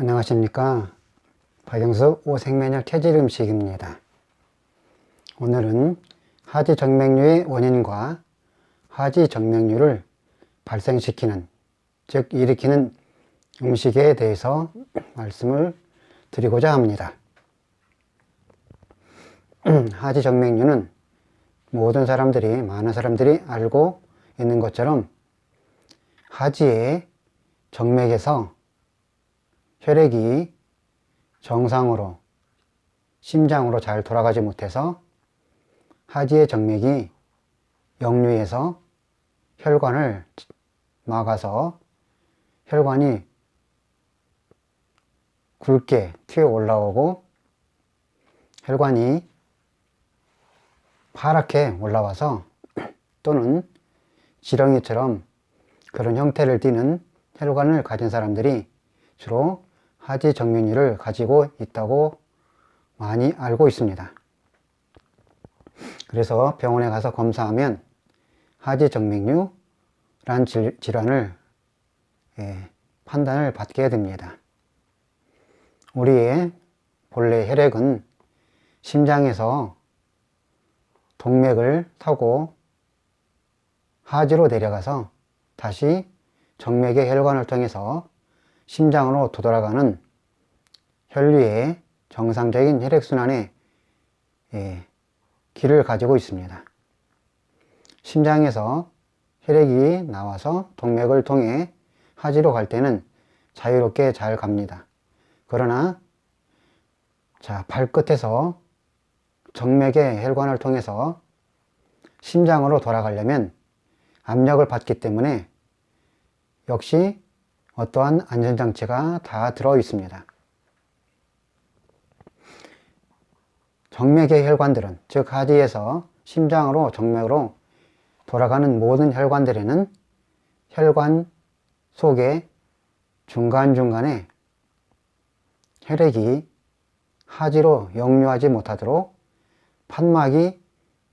안녕하십니까. 박영수 오색면역 체질 음식입니다. 오늘은 하지정맥류의 원인과 하지정맥류를 발생시키는, 즉 일으키는 음식에 대해서 말씀을 드리고자 합니다. 하지정맥류는 많은 사람들이 알고 있는 것처럼 하지의 정맥에서 혈액이 정상으로 심장으로 잘 돌아가지 못해서 하지의 정맥이 역류해서 혈관을 막아서 혈관이 굵게 튀어 올라오고 혈관이 파랗게 올라와서 또는 지렁이처럼 그런 형태를 띠는 혈관을 가진 사람들이 주로 하지정맥류를 가지고 있다고 많이 알고 있습니다. 그래서 병원에 가서 검사하면 하지정맥류란 질환을 판단을 받게 됩니다. 우리의 본래 혈액은 심장에서 동맥을 타고 하지로 내려가서 다시 정맥의 혈관을 통해서 심장으로 되돌아가는 혈류의 정상적인 혈액순환의 길을 가지고 있습니다. 심장에서 혈액이 나와서 동맥을 통해 하지로 갈 때는 자유롭게 잘 갑니다. 그러나 발끝에서 정맥의 혈관을 통해서 심장으로 돌아가려면 압력을 받기 때문에 역시 어떠한 안전장치가 다 들어 있습니다. 정맥의 혈관들은, 즉 하지에서 심장으로 정맥으로 돌아가는 모든 혈관들에는 혈관 속에 중간중간에 혈액이 하지로 역류하지 못하도록 판막이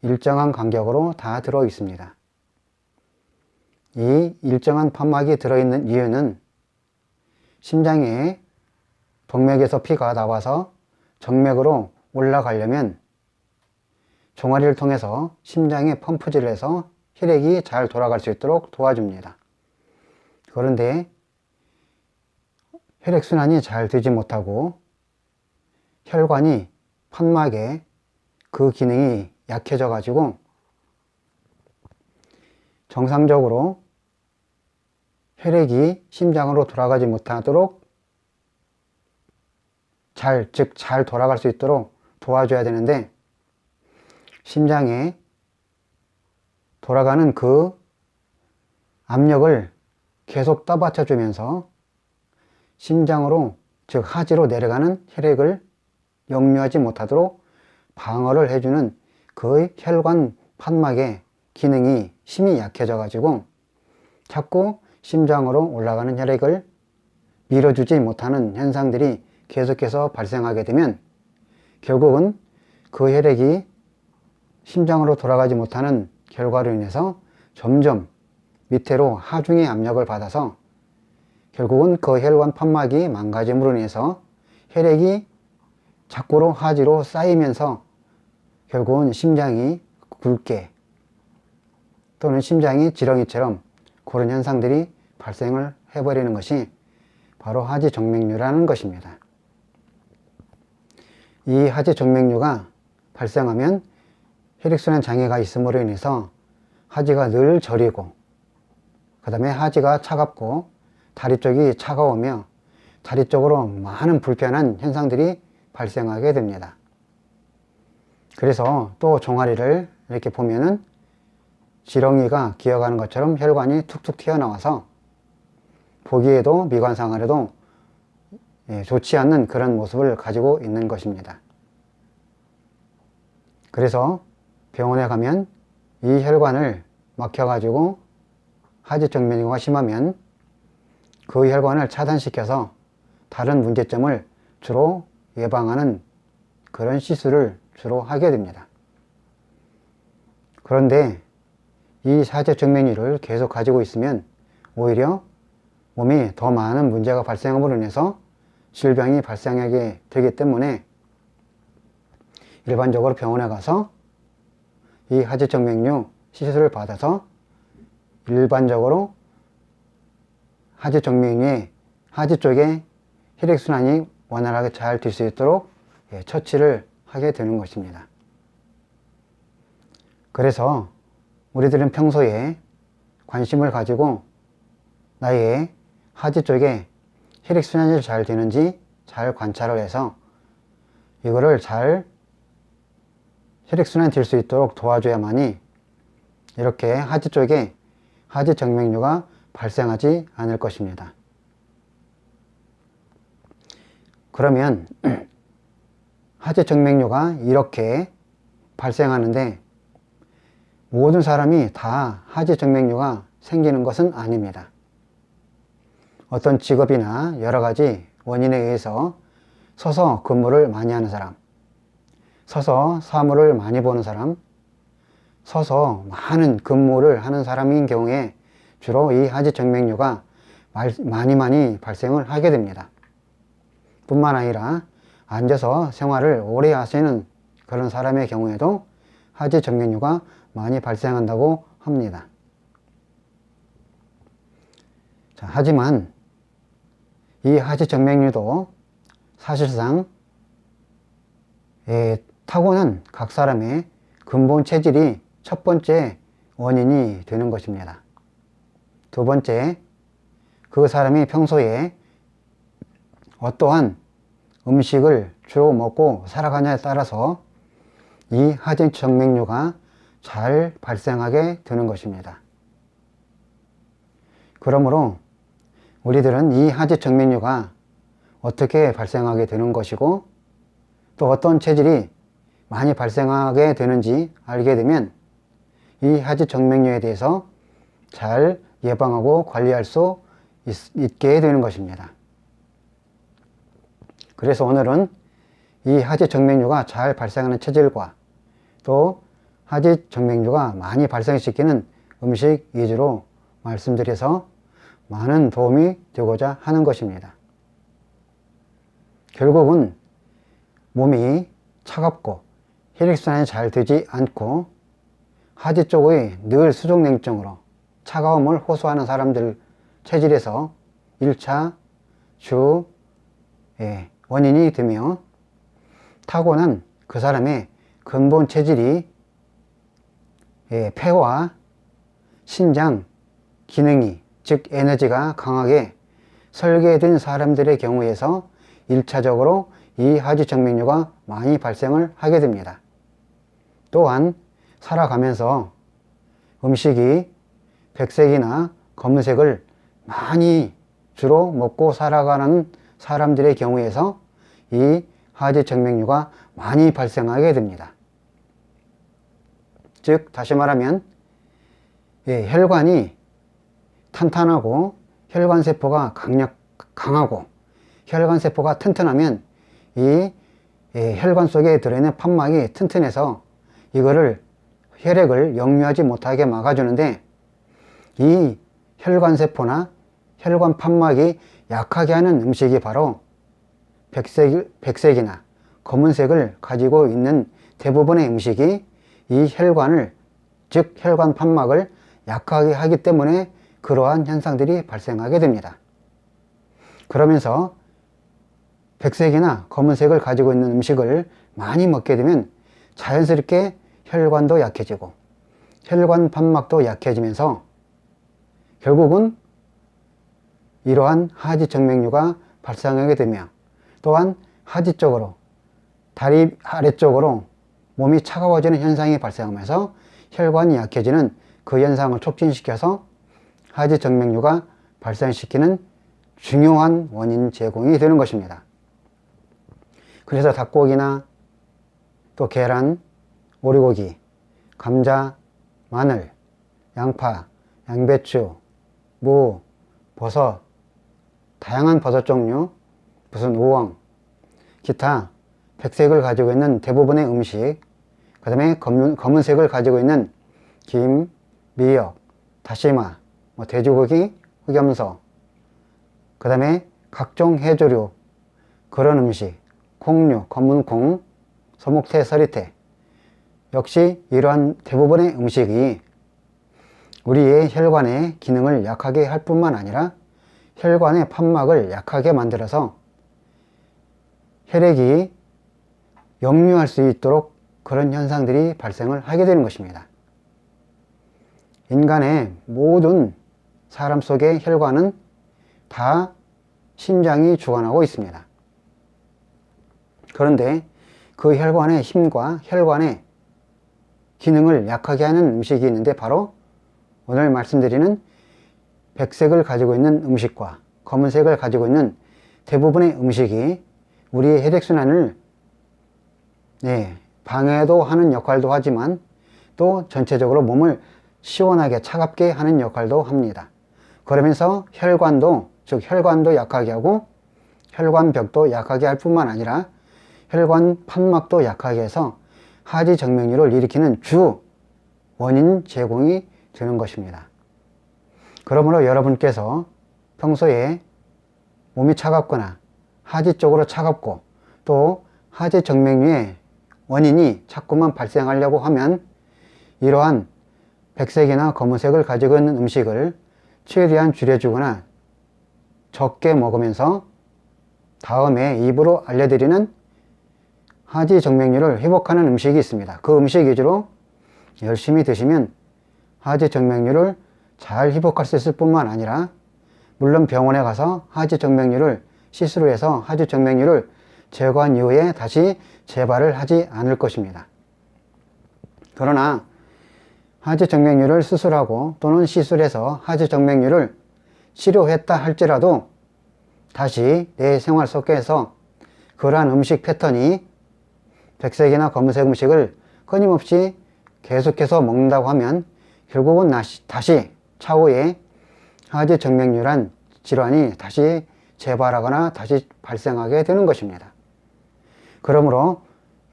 일정한 간격으로 다 들어 있습니다. 이 일정한 판막이 들어있는 이유는 심장에 동맥에서 피가 나와서 정맥으로 올라가려면 종아리를 통해서 심장에 펌프질을 해서 혈액이 잘 돌아갈 수 있도록 도와줍니다. 그런데 혈액순환이 잘 되지 못하고 혈관이 판막에 그 기능이 약해져 가지고 정상적으로 혈액이 심장으로 돌아가지 못하도록 잘 돌아갈 수 있도록 도와줘야 되는데 심장에 돌아가는 그 압력을 계속 떠받쳐 주면서 심장으로, 즉 하지로 내려가는 혈액을 역류하지 못하도록 방어를 해주는 그 혈관 판막의 기능이 심히 약해져 가지고 자꾸 심장으로 올라가는 혈액을 밀어주지 못하는 현상들이 계속해서 발생하게 되면 결국은 그 혈액이 심장으로 돌아가지 못하는 결과로 인해서 점점 밑으로 하중의 압력을 받아서 결국은 그 혈관 판막이 망가짐으로 인해서 혈액이 자꾸로 하지로 쌓이면서 결국은 심장이 굵게 또는 심장이 지렁이처럼 그런 현상들이 발생을 해버리는 것이 바로 하지정맥류라는 것입니다. 이 하지정맥류가 발생하면 혈액순환 장애가 있음으로 인해서 하지가 늘 저리고 그 다음에 하지가 차갑고 다리 쪽이 차가우며 다리 쪽으로 많은 불편한 현상들이 발생하게 됩니다. 그래서 또 종아리를 이렇게 보면은 지렁이가 기어가는 것처럼 혈관이 툭툭 튀어나와서 보기에도 미관상으로도 좋지 않는 그런 모습을 가지고 있는 것입니다. 그래서 병원에 가면 이 혈관을 막혀가지고 하지정맥류가 심하면 그 혈관을 차단시켜서 다른 문제점을 주로 예방하는 그런 시술을 주로 하게 됩니다. 그런데 이 하지정맥류를 계속 가지고 있으면 오히려 몸이 더 많은 문제가 발생함으로 인해서 질병이 발생하게 되기 때문에 일반적으로 병원에 가서 이 하지정맥류 시술을 받아서 일반적으로 하지정맥류의 하지 쪽에 혈액순환이 원활하게 잘 될 수 있도록 처치를 하게 되는 것입니다. 그래서 우리들은 평소에 관심을 가지고 나의 하지 쪽에 혈액순환이 잘 되는지 잘 관찰을 해서 이거를 잘 혈액순환이 될 수 있도록 도와줘야만이 이렇게 하지 쪽에 하지정맥류가 발생하지 않을 것입니다. 그러면 하지정맥류가 이렇게 발생하는데 모든 사람이 다 하지정맥류가 생기는 것은 아닙니다. 어떤 직업이나 여러 가지 원인에 의해서 서서 근무를 많이 하는 사람, 서서 사물을 많이 보는 사람, 서서 많은 근무를 하는 사람인 경우에 주로 이 하지정맥류가 많이 발생을 하게 됩니다. 뿐만 아니라 앉아서 생활을 오래 하시는 그런 사람의 경우에도 하지정맥류가 많이 발생한다고 합니다. 자, 하지만 이 하지정맥류도 사실상 타고난 각 사람의 근본 체질이 첫 번째 원인이 되는 것입니다. 두 번째, 그 사람이 평소에 어떠한 음식을 주로 먹고 살아가냐에 따라서 이 하지정맥류가 잘 발생하게 되는 것입니다. 그러므로 우리들은 이 하지정맥류가 어떻게 발생하게 되는 것이고 또 어떤 체질이 많이 발생하게 되는지 알게 되면 이 하지정맥류에 대해서 잘 예방하고 관리할 수 있게 되는 것입니다. 그래서 오늘은 이 하지정맥류가 잘 발생하는 체질과 또 하지정맥류가 많이 발생시키는 음식 위주로 말씀드려서 많은 도움이 되고자 하는 것입니다. 결국은 몸이 차갑고 혈액순환이 잘 되지 않고 하지 쪽의 늘 수족냉증으로 차가움을 호소하는 사람들 체질에서 1차 주 원인이 되며 타고난 그 사람의 근본 체질이 폐와 신장 기능이 즉 에너지가 강하게 설계된 사람들의 경우에서 1차적으로 이 하지정맥류가 많이 발생을 하게 됩니다. 또한 살아가면서 음식이 백색이나 검은색을 많이 주로 먹고 살아가는 사람들의 경우에서 이 하지정맥류가 많이 발생하게 됩니다. 즉 다시 말하면 혈관이 탄탄하고 혈관세포가 강하고 혈관세포가 튼튼하면 이 혈관 속에 들어있는 판막이 튼튼해서 이거를 혈액을 역류하지 못하게 막아주는데 이 혈관세포나 혈관 판막이 약하게 하는 음식이 바로 백색이나 검은색을 가지고 있는 대부분의 음식이 이 혈관을 즉 혈관 판막을 약하게 하기 때문에 그러한 현상들이 발생하게 됩니다. 그러면서 백색이나 검은색을 가지고 있는 음식을 많이 먹게 되면 자연스럽게 혈관도 약해지고 혈관 판막도 약해지면서 결국은 이러한 하지정맥류가 발생하게 되며 또한 하지 쪽으로 다리 아래쪽으로 몸이 차가워지는 현상이 발생하면서 혈관이 약해지는 그 현상을 촉진시켜서 하지정맥류가 발생시키는 중요한 원인 제공이 되는 것입니다. 그래서 닭고기나 또 계란, 오리고기, 감자, 마늘, 양파, 양배추, 무, 버섯, 다양한 버섯 종류, 무슨 우엉, 기타 백색을 가지고 있는 대부분의 음식, 그 다음에 검은색을 가지고 있는 김, 미역, 다시마, 돼지고기, 흑염소, 그 다음에 각종 해조류, 그런 음식, 콩류, 검은콩, 소목태, 서리태 역시 이러한 대부분의 음식이 우리의 혈관의 기능을 약하게 할 뿐만 아니라 혈관의 판막을 약하게 만들어서 혈액이 역류할 수 있도록 그런 현상들이 발생을 하게 되는 것입니다. 인간의 모든 사람 속의 혈관은 다 심장이 주관하고 있습니다. 그런데 그 혈관의 힘과 혈관의 기능을 약하게 하는 음식이 있는데 바로 오늘 말씀드리는 백색을 가지고 있는 음식과 검은색을 가지고 있는 대부분의 음식이 우리의 혈액순환을 방해도 하는 역할도 하지만 또 전체적으로 몸을 시원하게 차갑게 하는 역할도 합니다. 그러면서 혈관도 약하게 하고 혈관벽도 약하게 할 뿐만 아니라 혈관 판막도 약하게 해서 하지정맥류를 일으키는 주 원인 제공이 되는 것입니다. 그러므로 여러분께서 평소에 몸이 차갑거나 하지 쪽으로 차갑고 또 하지정맥류의 원인이 자꾸만 발생하려고 하면 이러한 백색이나 검은색을 가지고 있는 음식을 최대한 줄여주거나 적게 먹으면서 다음에 입으로 알려드리는 하지정맥류를 회복하는 음식이 있습니다. 그 음식 위주로 열심히 드시면 하지정맥류를 잘 회복할 수 있을 뿐만 아니라 물론 병원에 가서 하지정맥류를 시술을 해서 하지정맥류를 제거한 이후에 다시 재발을 하지 않을 것입니다. 그러나 하지정맥류를 수술하고 또는 시술해서 하지정맥류를 치료했다 할지라도 다시 내 생활 속에서 그러한 음식 패턴이 백색이나 검은색 음식을 끊임없이 계속해서 먹는다고 하면 결국은 다시 차후에 하지정맥류란 질환이 다시 재발하거나 다시 발생하게 되는 것입니다. 그러므로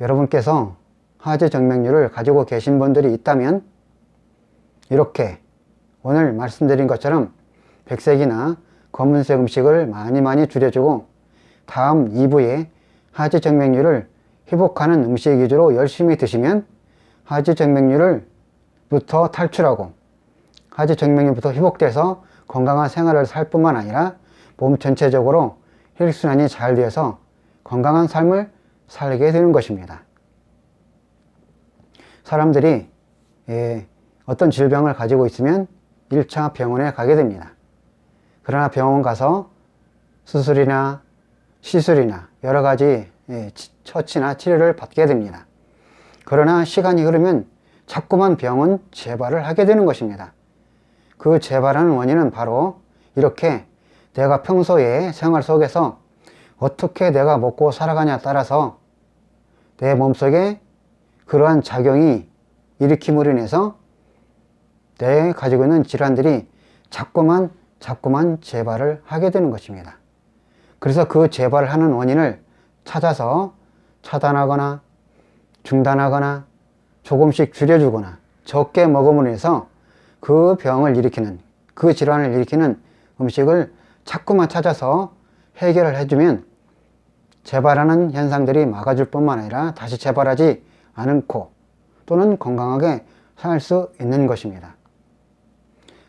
여러분께서 하지정맥류를 가지고 계신 분들이 있다면 이렇게 오늘 말씀드린 것처럼 백색이나 검은색 음식을 많이 줄여주고 다음 2부에 하지정맥류를 회복하는 음식 위주로 열심히 드시면 하지정맥류부터 탈출하고 하지정맥류부터 회복돼서 건강한 생활을 살 뿐만 아니라 몸 전체적으로 혈액순환이 잘 되어서 건강한 삶을 살게 되는 것입니다. 사람들이 어떤 질병을 가지고 있으면 1차 병원에 가게 됩니다. 그러나 병원 가서 수술이나 시술이나 여러 가지 처치나 치료를 받게 됩니다. 그러나 시간이 흐르면 자꾸만 병은 재발을 하게 되는 것입니다. 그 재발하는 원인은 바로 이렇게 내가 평소에 생활 속에서 어떻게 내가 먹고 살아가냐에 따라서 내 몸속에 그러한 작용이 일으킴으로 인해서 내 가지고 있는 질환들이 자꾸만 재발을 하게 되는 것입니다. 그래서 그 재발을 하는 원인을 찾아서 차단하거나 중단하거나 조금씩 줄여주거나 적게 먹음으로 해서 그 병을 일으키는 그 질환을 일으키는 음식을 자꾸만 찾아서 해결을 해주면 재발하는 현상들이 막아줄 뿐만 아니라 다시 재발하지 않고 또는 건강하게 살 수 있는 것입니다.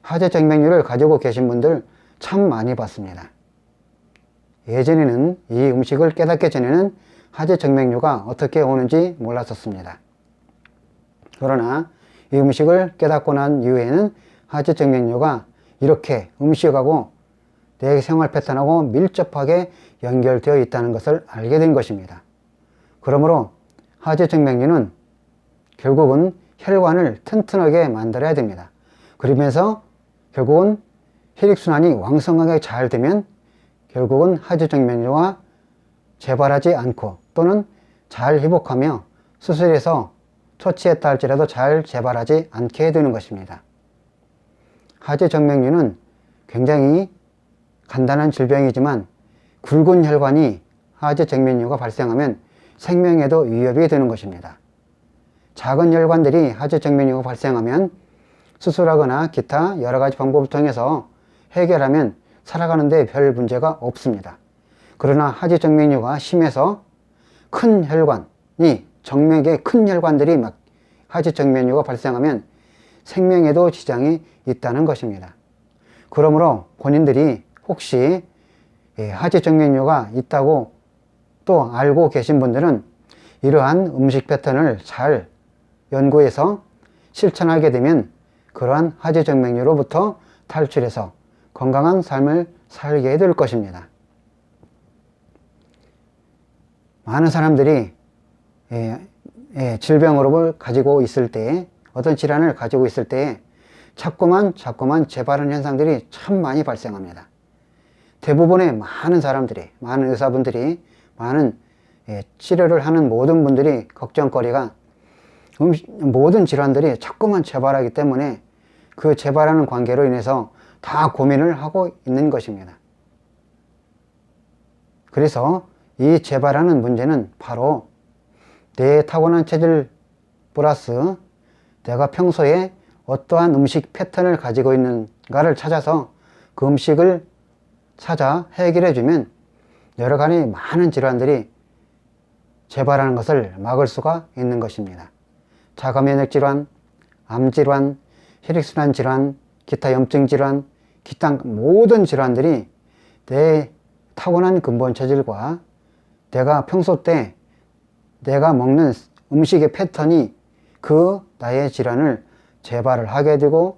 하지정맥류를 가지고 계신 분들 참 많이 봤습니다. 예전에는 이 음식을 깨닫기 전에는 하지정맥류가 어떻게 오는지 몰랐었습니다. 그러나 이 음식을 깨닫고 난 이후에는 하지정맥류가 이렇게 음식하고 내 생활 패턴하고 밀접하게 연결되어 있다는 것을 알게 된 것입니다. 그러므로 하지정맥류는 결국은 혈관을 튼튼하게 만들어야 됩니다. 그러면서 결국은 혈액순환이 왕성하게 잘 되면 결국은 하지정맥류가 재발하지 않고 또는 잘 회복하며 수술해서 처치했다 할지라도 잘 재발하지 않게 되는 것입니다. 하지정맥류는 굉장히 간단한 질병이지만 굵은 혈관이 하지정맥류가 발생하면 생명에도 위협이 되는 것입니다. 작은 혈관들이 하지정맥류가 발생하면 수술하거나 기타 여러 가지 방법을 통해서 해결하면 살아가는데 별 문제가 없습니다. 그러나 하지정맥류가 심해서 큰 혈관이 정맥에 큰 혈관들이 막 하지정맥류가 발생하면 생명에도 지장이 있다는 것입니다. 그러므로 본인들이 혹시 하지정맥류가 있다고 또 알고 계신 분들은 이러한 음식 패턴을 잘 연구해서 실천하게 되면 그러한 하지정맥류로부터 탈출해서 건강한 삶을 살게 될 것입니다. 많은 사람들이 질병으로 가지고 있을 때, 어떤 질환을 가지고 있을 때 자꾸만 재발하는 현상들이 참 많이 발생합니다. 대부분의 많은 사람들이, 많은 의사분들이, 많은 치료를 하는 모든 분들이 걱정거리가 모든 질환들이 자꾸만 재발하기 때문에 그 재발하는 관계로 인해서 다 고민을 하고 있는 것입니다. 그래서 이 재발하는 문제는 바로 내 타고난 체질 플러스 내가 평소에 어떠한 음식 패턴을 가지고 있는가를 찾아서 그 음식을 찾아 해결해 주면 여러 가지 많은 질환들이 재발하는 것을 막을 수가 있는 것입니다. 자가면역 질환, 암질환, 혈액순환 질환, 기타 염증 질환, 기타 모든 질환들이 내 타고난 근본 체질과 내가 평소 때 내가 먹는 음식의 패턴이 그 나의 질환을 재발을 하게 되고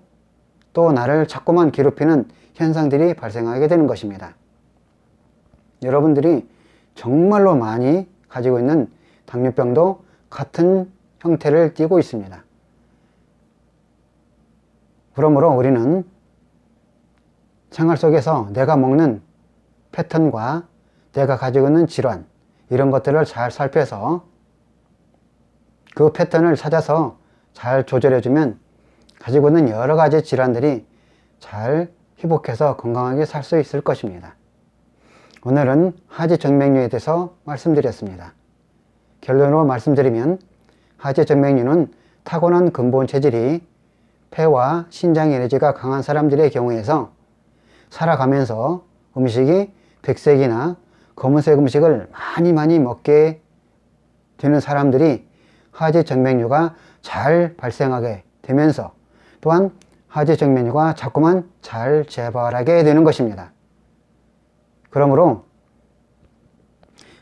또 나를 자꾸만 괴롭히는 현상들이 발생하게 되는 것입니다. 여러분들이 정말로 많이 가지고 있는 당뇨병도 같은 형태를 띠고 있습니다. 그러므로 우리는 생활 속에서 내가 먹는 패턴과 내가 가지고 있는 질환, 이런 것들을 잘 살펴서 그 패턴을 찾아서 잘 조절해주면 가지고 있는 여러 가지 질환들이 잘 회복해서 건강하게 살 수 있을 것입니다. 오늘은 하지정맥류에 대해서 말씀드렸습니다. 결론으로 말씀드리면 하지정맥류는 타고난 근본 체질이 폐와 신장 에너지가 강한 사람들의 경우에서 살아가면서 음식이 백색이나 검은색 음식을 많이 먹게 되는 사람들이 하지정맥류가 잘 발생하게 되면서 또한 하지정맥류가 자꾸만 잘 재발하게 되는 것입니다. 그러므로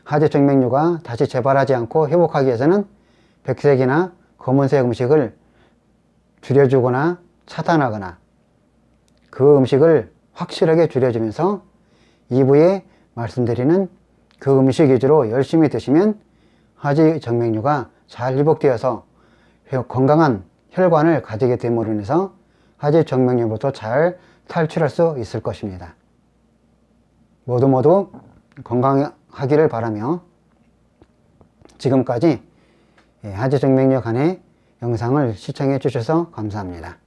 하지정맥류가 다시 재발하지 않고 회복하기 위해서는 백색이나 검은색 음식을 줄여주거나 차단하거나 그 음식을 확실하게 줄여주면서 2부에 말씀드리는 그 음식 위주로 열심히 드시면 하지정맥류가 잘 회복되어서 건강한 혈관을 가지게 됨으로 인해서 하지정맥류부터 잘 탈출할 수 있을 것입니다. 모두 건강하기를 바라며 지금까지 하지정맥류 간의 영상을 시청해 주셔서 감사합니다.